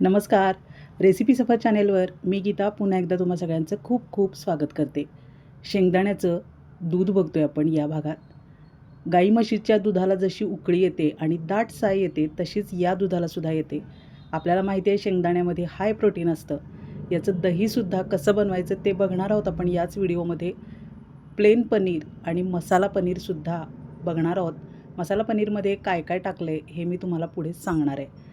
नमस्कार. रेसिपी सफर चॅनेलवर मी गीता पुन्हा एकदा तुम्हा सगळ्यांचं खूप खूप स्वागत करते. शेंगदाण्याचं दूध बघतोय आपण या भागात. गाई म्हशीच्या दुधाला जशी उकळी येते आणि दाट साय येते तशीच या दुधालासुद्धा येते. आपल्याला माहिती आहे शेंगदाण्यामध्ये हाय प्रोटीन असतं. याचं दहीसुद्धा कसं बनवायचं ते बघणार आहोत आपण याच व्हिडिओमध्ये. प्लेन पनीर आणि मसाला पनीरसुद्धा बघणार आहोत. मसाला पनीरमध्ये काय काय टाकलं आहे हे मी तुम्हाला पुढे सांगणार आहे.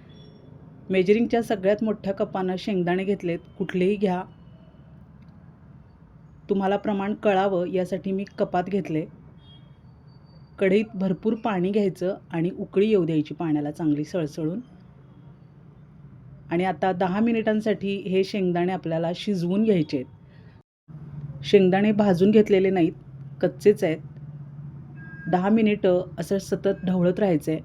मेजरिंगच्या सगळ्यात मोठ्या कपानं शेंगदाणे घेतलेत. कुठलेही घ्या, तुम्हाला प्रमाण कळावं यासाठी मी कपात घेतले. कढईत भरपूर पाणी घ्यायचं आणि उकळी येऊ द्यायची पाण्याला चांगली सळसळून. आणि आता 10 मिनिटांसाठी हे शेंगदाणे आपल्याला शिजवून घ्यायचे आहेत. शेंगदाणे भाजून घेतलेले नाहीत, कच्चेच आहेत. 10 मिनिटं असं सतत ढवळत राहायचं आहे.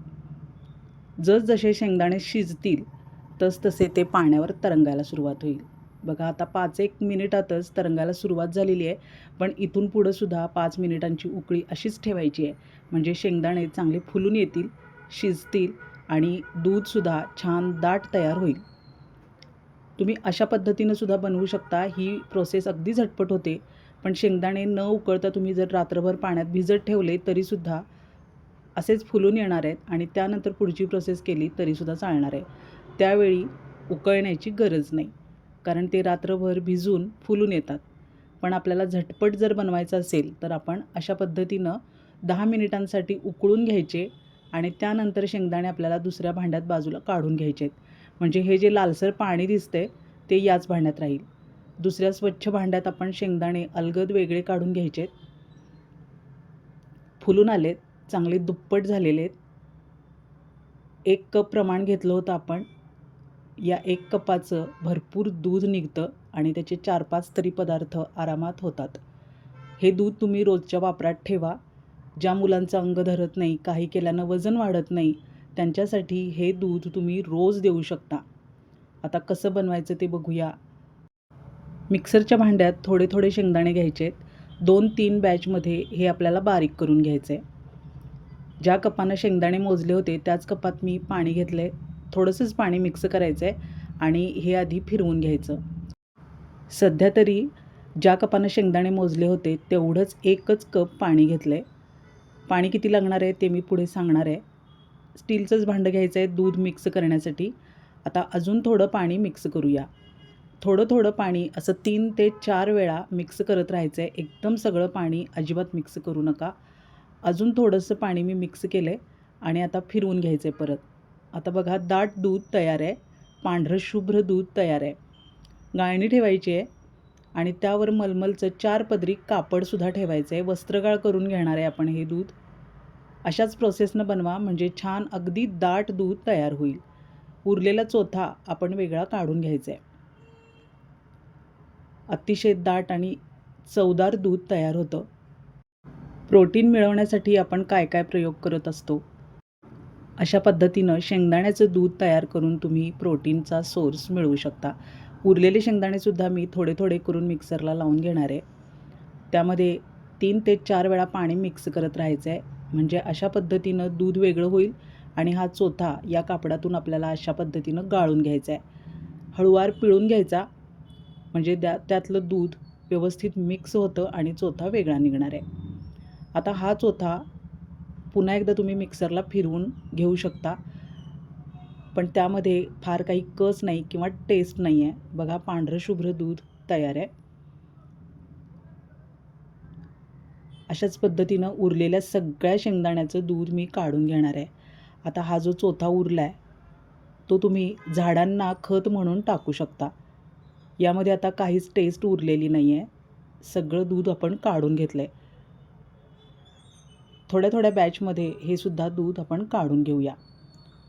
जसजसे शेंगदाणे शिजतील तसतसे ते पाण्यावर तरंगायला सुरुवात होईल. बघा आता 5-1 मिनिटातच तरंगायला सुरुवात झालेली आहे. पण इथून पुढंसुद्धा 5 मिनिटांची उकळी अशीच ठेवायची आहे. म्हणजे शेंगदाणे चांगले फुलून येतील, शिजतील आणि दूधसुद्धा छान दाट तयार होईल. तुम्ही अशा पद्धतीनं सुद्धा बनवू शकता. ही प्रोसेस अगदी झटपट होते. पण शेंगदाणे न उकळता तुम्ही जर रात्रभर पाण्यात भिजत ठेवले तरीसुद्धा असेच फुलून येणार आहेत आणि त्यानंतर पुढची प्रोसेस केली तरीसुद्धा चालणार आहे. त्यावेळी उकळण्याची गरज नाही, कारण ते रात्रभर भिजून फुलून येतात. पण आपल्याला झटपट जर बनवायचं असेल तर आपण अशा पद्धतीनं 10 मिनिटांसाठी उकळून घ्यायचे आणि त्यानंतर शेंगदाणे आपल्याला दुसऱ्या भांड्यात बाजूला काढून घ्यायचे आहेत. म्हणजे हे जे लालसर पाणी दिसते ते याच भांड्यात राहील. दुसऱ्या स्वच्छ भांड्यात आपण शेंगदाणे अलगद वेगळे काढून घ्यायचे आहेत. फुलून आलेत, चांगले दुप्पट झालेले आहेत. 1 कप प्रमाण घेतलं होतं आपण. या 1 कपाचं भरपूर दूध निघतं आणि त्याचे 4-5 तरी पदार्थ आरामात होतात. हे दूध तुम्ही रोजच्या वापरात ठेवा. ज्या मुलांचं अंग धरत नाही, काही केल्यानं वजन वाढत नाही, त्यांच्यासाठी हे दूध तुम्ही रोज देऊ शकता. आता कसं बनवायचं ते बघूया. मिक्सरच्या भांड्यात थोडे थोडे शेंगदाणे घ्यायचे आहेत. 2-3 बॅचमध्ये हे आपल्याला बारीक करून घ्यायचं आहे. ज्या कपानं शेंगदाणे मोजले होते त्याच कपात मी पाणी घेतलं आहे. थोडंसंच पाणी मिक्स करायचं आहे आणि हे आधी फिरवून घ्यायचं. सध्या तरी ज्या कपानं शेंगदाणे मोजले होते तेवढंच 1च कप पाणी घेतलं आहे. पाणी किती लागणार आहे ते मी पुढे सांगणार आहे. स्टीलचंच भांडं घ्यायचं आहे दूध मिक्स करण्यासाठी. आता अजून थोडं पाणी मिक्स करूया. थोडं थोडं पाणी असं 3 ते 4 वेळा मिक्स करत राहायचं आहे. एकदम सगळं पाणी अजिबात मिक्स करू नका. अजून थोडंसं पाणी मी मिक्स केलं आहे आणि आता फिरवून घ्यायचं आहे परत. आता बघा दाट दूध तयार आहे. पांढरं शुभ्र दूध तयार आहे. गाळणी ठेवायची आहे आणि त्यावर मलमलचं 4 पदरी कापडसुद्धा ठेवायचं आहे. वस्त्रगाळ करून घेणार आहे आपण हे दूध. अशाच प्रोसेसनं बनवा म्हणजे छान अगदी दाट दूध तयार होईल. उरलेला चोथा आपण वेगळा काढून घ्यायचा आहे. अतिशय दाट आणि चवदार दूध तयार होतं. प्रोटीन मिळवण्यासाठी आपण काय काय प्रयोग करत असतो. अशा पद्धतीनं शेंगदाण्याचं दूध तयार करून तुम्ही प्रोटीनचा सोर्स मिळवू शकता. उरलेले शेंगदाणेसुद्धा मी थोडे थोडे करून मिक्सरला लावून घेणार आहे. त्यामध्ये 3 ते 4 वेळा पाणी मिक्स करत राहायचं आहे. म्हणजे अशा पद्धतीनं दूध वेगळं होईल आणि हा चोथा या कापडातून आपल्याला अशा पद्धतीनं गाळून घ्यायचा आहे. हळूवार पिळून घ्यायचा म्हणजे त्यातलं दूध व्यवस्थित मिक्स होतं आणि चोथा वेगळा निघणार आहे. आता हा चोथा पुन्हा एकदा तुम्ही मिक्सरला फिरवून घेऊ शकता. पण त्यामध्ये फार काही कस नाही किंवा टेस्ट नाही आहे. बघा पांढरं शुभ्र दूध तयार आहे. अशाच पद्धतीनं उरलेल्या सगळ्या शेंगदाण्याचं दूध मी काढून घेणार आहे. आता हा जो चोथा उरला आहे तो तुम्ही झाडांना खत म्हणून टाकू शकता. यामध्ये आता काहीच टेस्ट उरलेली नाही आहे. सगळं दूध आपण काढून घेतलं आहे. थोड्या थोड्या बॅचमध्ये हे सुद्धा दूध आपण काढून घेऊया.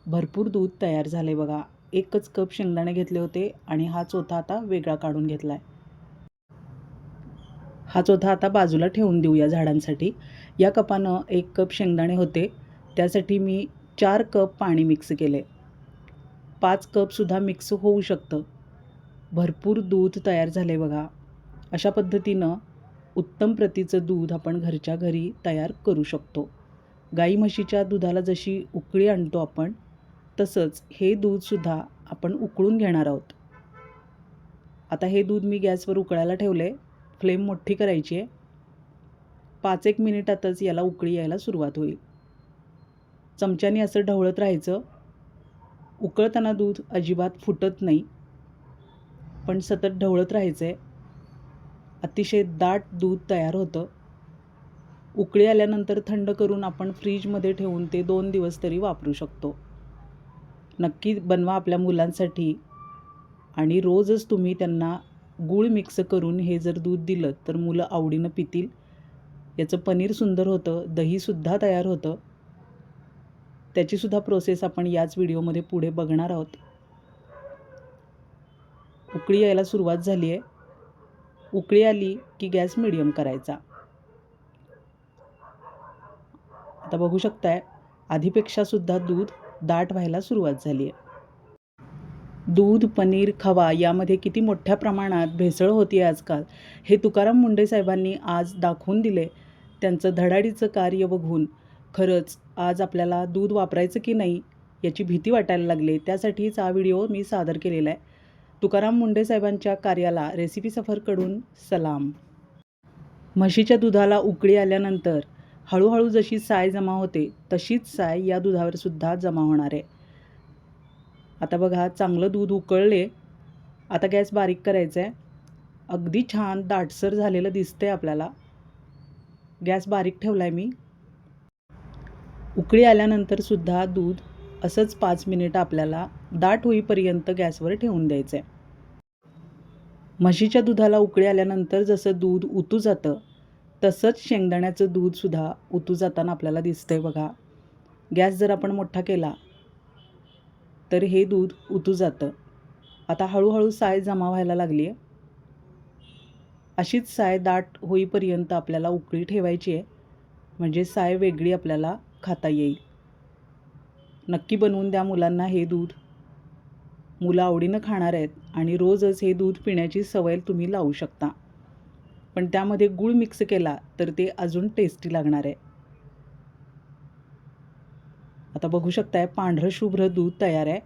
भरपूर दूध तयार झाले बघा. 1च कप शेंगदाणे घेतले होते आणि हा चोथा आता वेगळा काढून घेतला आहे. हा चोथा आता बाजूला ठेवून देऊया झाडांसाठी. या कपानं 1 कप शेंगदाणे होते त्यासाठी मी 4 कप पाणी मिक्स केले. 5 कपसुद्धा मिक्स होऊ शकतं. भरपूर दूध तयार झाले बघा. अशा पद्धतीनं उत्तम प्रतीचं दूध आपण घरच्या घरी तयार करू शकतो. गाई म्हशीच्या दुधाला जशी उकळी आणतो आपण तसंच हे दूधसुद्धा आपण उकळून घेणार आहोत. आता हे दूध मी गॅसवर उकळायला ठेवले. फ्लेम मोठी करायची आहे. 5-1 मिनिटातच याला उकळी यायला सुरुवात होईल. चमच्याने असं ढवळत राहायचं. उकळताना दूध अजिबात फुटत नाही, पण सतत ढवळत राहायचं आहे. अतिशय दाट दूध तयार होतं. उकळी आल्यानंतर थंड करून आपण फ्रीजमध्ये ठेवून ते 2 दिवस तरी वापरू शकतो. नक्की बनवा आपल्या मुलांसाठी आणि रोजच तुम्ही त्यांना गूळ मिक्स करून हे जर दूध दिलं तर मुलं आवडीनं पितील. याचं पनीर सुंदर होतं, दहीसुद्धा तयार होतं. त्याचीसुद्धा प्रोसेस आपण याच व्हिडिओमध्ये पुढे बघणार आहोत. उकळी यायला सुरुवात झाली आहे. उकळी आली की गॅस मिडियम करायचा. आता बघू शकताय आधीपेक्षासुद्धा दूध दाट व्हायला सुरुवात झाली आहे. दूध, पनीर, खवा यामध्ये किती मोठ्या प्रमाणात भेसळ होती आजकाल हे तुकाराम मुंढे साहेबांनी आज दाखवून दिले. त्यांचं धडाडीचं कार्य बघून खरंच आज आपल्याला दूध वापरायचं की नाही याची भीती वाटायला लागली. त्यासाठीच हा व्हिडिओ मी सादर केलेला आहे. तुकाराम मुंढे साहेबांच्या कार्याला रेसिपी सफरकडून सलाम. म्हशीच्या दुधाला उकळी आल्यानंतर हळूहळू जशी साय जमा होते तशीच साय या दुधावर सुद्धा जमा होणार आहे. आता बघा चांगलं दूध उकळले. आता गॅस बारीक करायचा आहे. अगदी छान दाटसर झालेलं दिसतंय आपल्याला. गॅस बारीक ठेवला आहे मी. उकळी आल्यानंतर सुद्धा दूध असंच 5 मिनिटं आपल्याला दाट होईपर्यंत गॅसवर ठेवून द्यायचं आहे. म्हशीच्या दुधाला उकळी आल्यानंतर जसं दूध उतू जातं तसंच शेंगदाण्याचं दूधसुद्धा उतू जाताना आपल्याला दिसतंय बघा. गॅस जर आपण मोठा केला तर हे दूध उतू जातं. आता हळूहळू साय जमा व्हायला लागली आहे. अशीच साय दाट होईपर्यंत आपल्याला उकळी ठेवायची आहे, म्हणजे साय वेगळी आपल्याला खाता येईल. नक्की बनवून द्या मुलांना हे दूध. मुलं आवडीनं खाणार आहेत आणि रोजच हे दूध पिण्याची सवय तुम्ही लावू शकता. पण त्यामध्ये गूळ मिक्स केला तर ते अजून टेस्टी लागणार आहे. आता बघू शकताय पांढरं शुभ्र दूध तयार आहे.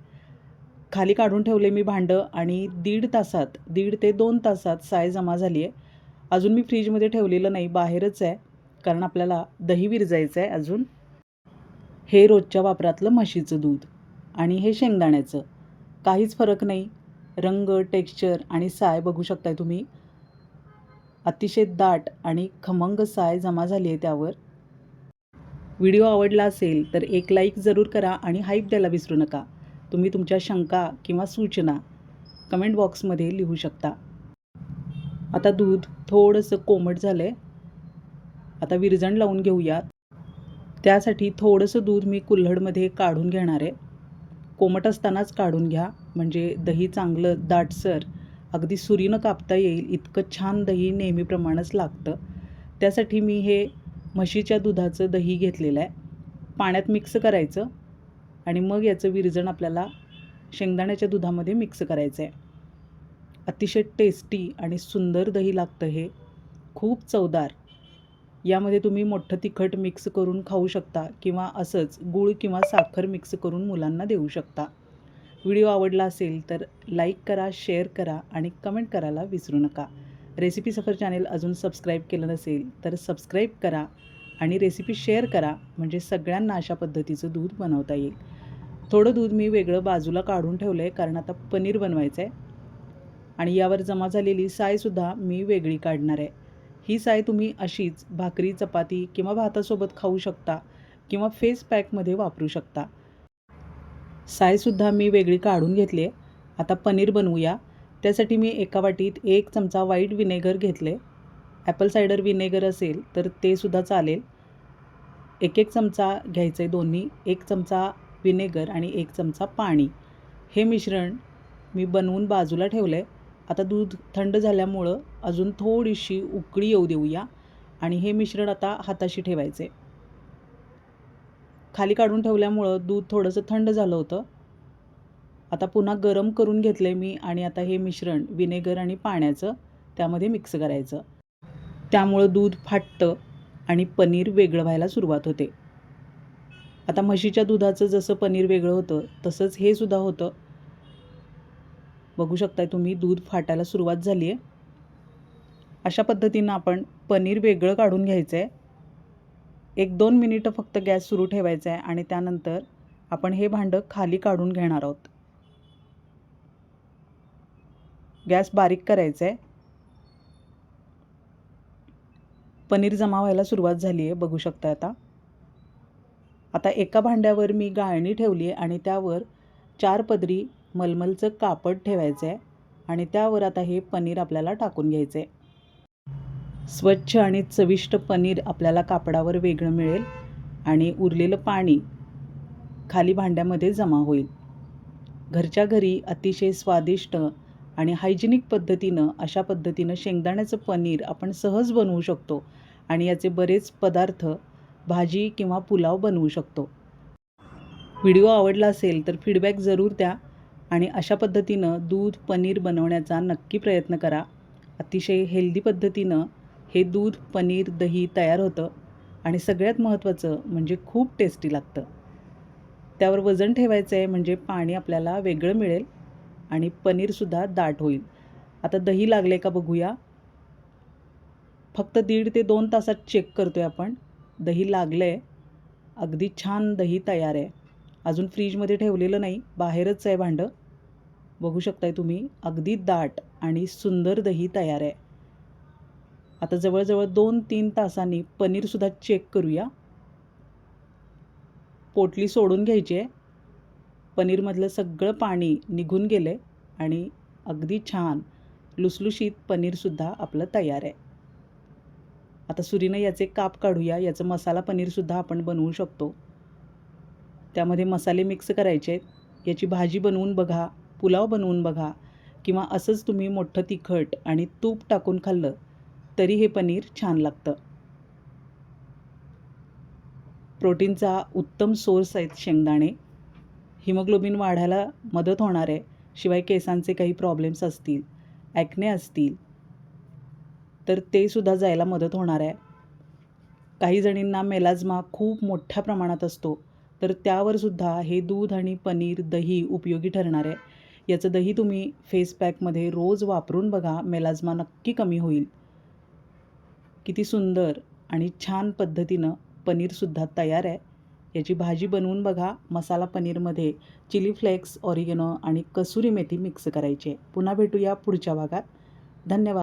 खाली काढून ठेवले मी भांडं आणि 1.5 ते 2 तासात साय जमा झाली आहे. अजून मी फ्रीजमध्ये ठेवलेलं नाही, बाहेरच आहे, कारण आपल्याला दही विरजायचं आहे अजून. हे रोजच्या वापरातलं म्हशीचं दूध आणि हे शेंगदाण्याचं. काहीच फरक नाही. रंग, टेक्स्चर आणि साय बघू शकताय तुम्ही. अतिशय दाट आणि खमंग साय जमा झाली आहे त्यावर. व्हिडिओ आवडला असेल तर एक लाईक जरूर करा आणि हाईप द्यायला विसरू नका. तुम्ही तुमच्या शंका किंवा सूचना कमेंट बॉक्समध्ये लिहू शकता. आता दूध थोडंसं कोमट झालं आहे. आता विरजण लावून घेऊया. त्यासाठी थोडंसं दूध मी कुल्हडमध्ये काढून घेणार आहे. कोमट असतानाच काढून घ्या, म्हणजे दही चांगलं दाटसर अगदी सुरीनं कापता येईल इतकं छान दही नेहमीप्रमाणेच लागतं. त्यासाठी मी हे म्हशीच्या दुधाचं दही घेतलेलं आहे. पाण्यात मिक्स करायचं आणि मग याचं विरजण आपल्याला शेंगदाण्याच्या दुधामध्ये मिक्स करायचं आहे. अतिशय टेस्टी आणि सुंदर दही लागतं हे, खूप चवदार. यामध्ये तुम्ही मोठं तिखट मिक्स करून खाऊ शकता किंवा असंच गूळ किंवा साखर मिक्स करून मुलांना देऊ शकता. व्हिडिओ आवडला असेल तर लाईक करा, शेअर करा आणि कमेंट करायला विसरू नका. रेसिपी सफर चॅनेल अजून सबस्क्राईब केलं नसेल तर सबस्क्राईब करा आणि रेसिपी शेअर करा, म्हणजे सगळ्यांना अशा पद्धतीचं दूध बनवता येईल. थोडं दूध मी वेगळं बाजूला काढून ठेवलं आहे, कारण आता पनीर बनवायचं आहे. आणि यावर जमा झालेली सायसुद्धा मी वेगळी काढणार आहे. ही साय तुम्ही अशीच भाकरी, चपाती किंवा भातासोबत खाऊ शकता किंवा फेस पॅकमध्ये वापरू शकता. सायसुद्धा मी वेगळी काढून घेतली आहे. आता पनीर बनवूया. त्यासाठी मी एका वाटीत 1 चमचा व्हाईट विनेगर घेतले. ॲपल सायडर विनेगर असेल तर ते सुद्धा चालेल. 1 चमचा घ्यायचं आहे दोन्ही. 1 चमचा विनेगर आणि 1 चमचा पाणी. हे मिश्रण मी बनवून बाजूला ठेवलं आहे. आता दूध थंड झाल्यामुळं अजून थोडीशी उकळी येऊ देऊया आणि हे मिश्रण आता हाताशी ठेवायचे. खाली काढून ठेवल्यामुळं दूध थोडंसं थंड झालं होतं. आता पुन्हा गरम करून घेतलं आहे मी आणि आता हे मिश्रण विनेगर आणि पाण्याचं त्यामध्ये मिक्स करायचं. त्यामुळं दूध फाटतं आणि पनीर वेगळं व्हायला सुरुवात होते. आता म्हशीच्या दुधाचं जसं पनीर वेगळं होतं तसंच हे सुद्धा होतं. बघू शकताय तुम्ही दूध फाटायला सुरुवात झाली आहे. अशा पद्धतीनं आपण पनीर वेगळं काढून घ्यायचं आहे. 1-2 मिनिटं फक्त गॅस सुरू ठेवायचा आहे आणि त्यानंतर आपण हे भांडं खाली काढून घेणार आहोत. गॅस बारीक करायचा आहे. पनीर जमा व्हायला सुरुवात झाली आहे, बघू शकता आता. आता एका भांड्यावर मी गाळणी ठेवली आहे आणि त्यावर 4 पदरी मलमलचं कापड ठेवायचं आहे आणि त्यावर आता हे पनीर आपल्याला टाकून घ्यायचं आहे. स्वच्छ आणि चविष्ट पनीर आपल्याला कापडावर वेगळं मिळेल आणि उरलेलं पाणी खाली भांड्यामध्ये जमा होईल. घरच्या घरी अतिशय स्वादिष्ट आणि हायजेनिक पद्धतीनं अशा पद्धतीनं शेंगदाण्याचं पनीर आपण सहज बनवू शकतो आणि याचे बरेच पदार्थ भाजी किंवा पुलाव बनवू शकतो. व्हिडिओ आवडला असेल तर फीडबॅक जरूर द्या आणि अशा पद्धतीनं दूध पनीर बनवण्याचा नक्की प्रयत्न करा. अतिशय हेल्दी पद्धतीनं हे दूध पनीर दही तयार होतं आणि सगळ्यात महत्त्वाचं म्हणजे खूप टेस्टी लागतं. त्यावर वजन ठेवायचं आहे म्हणजे पाणी आपल्याला वेगळं मिळेल आणि पनीरसुद्धा दाट होईल. आता दही लागले का बघूया. फक्त 1.5 ते 2 तासात चेक करतो आहे आपण. दही लागलं आहे. अगदी छान दही तयार आहे. अजून फ्रीजमध्ये ठेवलेलं नाही, बाहेरच आहे भांडं. बघू शकताय तुम्ही अगदी दाट आणि सुंदर दही तयार आहे. आता जवळजवळ 2-3 तासांनी पनीरसुद्धा चेक करूया. पोटली सोडून घ्यायची आहे. पनीरमधलं सगळं पाणी निघून गेलं आहे आणि अगदी छान लुसलुशीत पनीरसुद्धा आपलं तयार आहे. आता सुरीनं याचे काप काढूया. याचं मसाला पनीरसुद्धा आपण बनवू शकतो. त्यामध्ये मसाले मिक्स करायचे आहेत. याची भाजी बनवून बघा, पुलाव बनवून बघा किंवा असंच तुम्ही मोठं तिखट आणि तूप टाकून खाल्लं तरी हे पनीर छान लागतं. प्रोटीनचा उत्तम सोर्स आहेत शेंगदाणे. हिमोग्लोबिन वाढायला मदत होणार आहे. शिवाय केसांचे काही प्रॉब्लेम्स असतील, ॲक्ने असतील तर ते सुद्धा जायला मदत होणार आहे. काही जणींना मेलाझ्मा खूप मोठ्या प्रमाणात असतो तर त्यावर सुद्धा हे दूध आणि पनीर दही उपयोगी ठरणार आहे. याचं दही तुम्ही फेस पॅकमध्ये रोज वापरून बघा, मेलाझ्मा नक्की कमी होईल. किती सुंदर आणि छान पद्धतीनं पनीरसुद्धा तयार आहे. याची भाजी बनवून बघा. मसाला पनीरमध्ये चिली फ्लेक्स, ऑरिगेनो आणि कसुरी मेथी मिक्स करायची आहे. पुन्हा भेटूया पुढच्या भागात. धन्यवाद.